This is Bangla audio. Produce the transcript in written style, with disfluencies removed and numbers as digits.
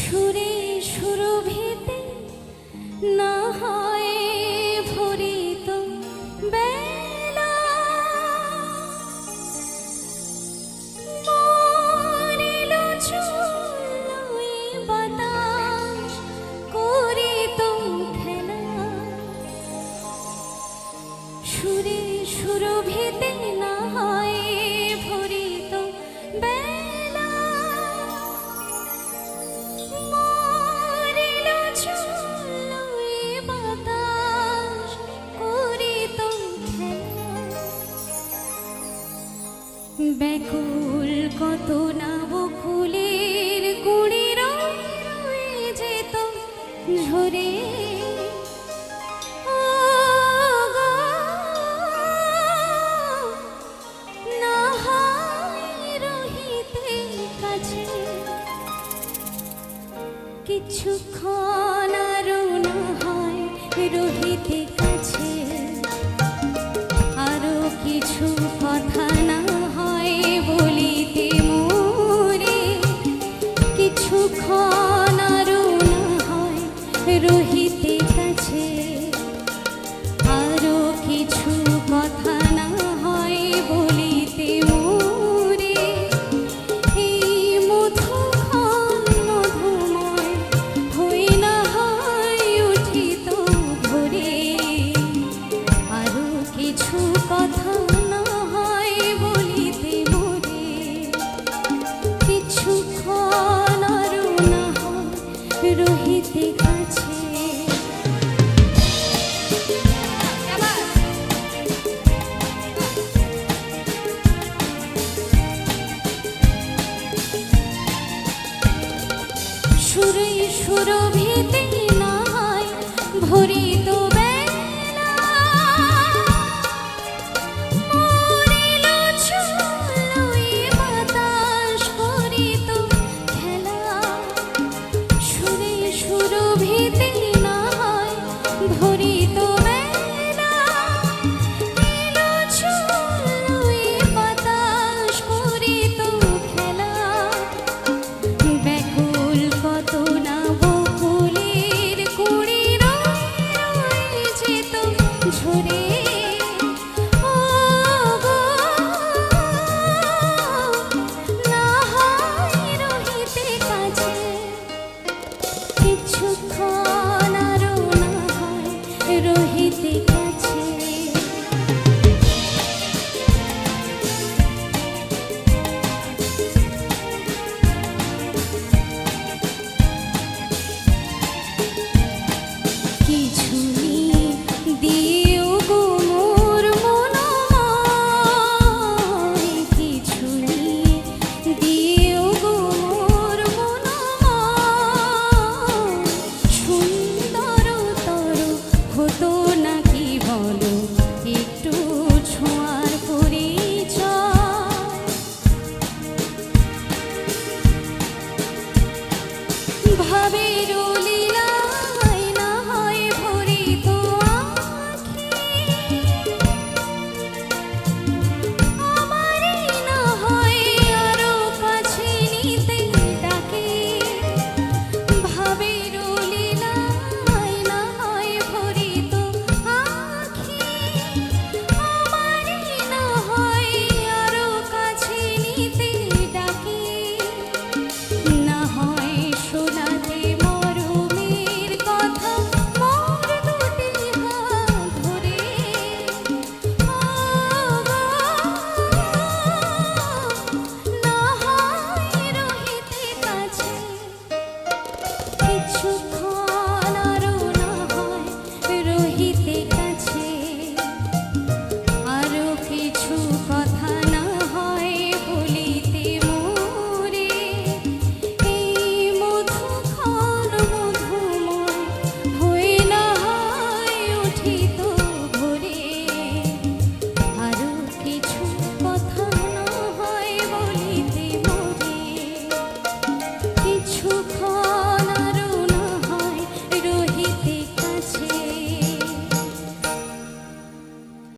সুরে সুরভিতে না হয় ভরিত বেলা, মরিল চুলোয় বাতাস করিত খেলা। সুরে সুরভিতে না হয় ভরিত বেলা, মরিল চুলোয় বাতাস করিত খেলা। ব্যাকুল কত নাবকুলের কুড়ি রয়ে যেত ঝরে, না হয় রহিতে কাছে কিছুক্ষণ আরো না হয় রহিতে কাছে, আরো কিছু কথা না হয় বলিতে মোরে, কিছুক্ষণ আরো না হয় রহিতে কাছে, আরো কিছু কথা না হয় বলিতে মোরে। এই মধুক্ষণ মধুময় হই না হয় উঠিত ভোরে, আরো কিছু কথা না হয় বলিতে মোরে, কিছুক্ষণ আরো না হয় রহিতে কাছে। সুরে সুরভিতে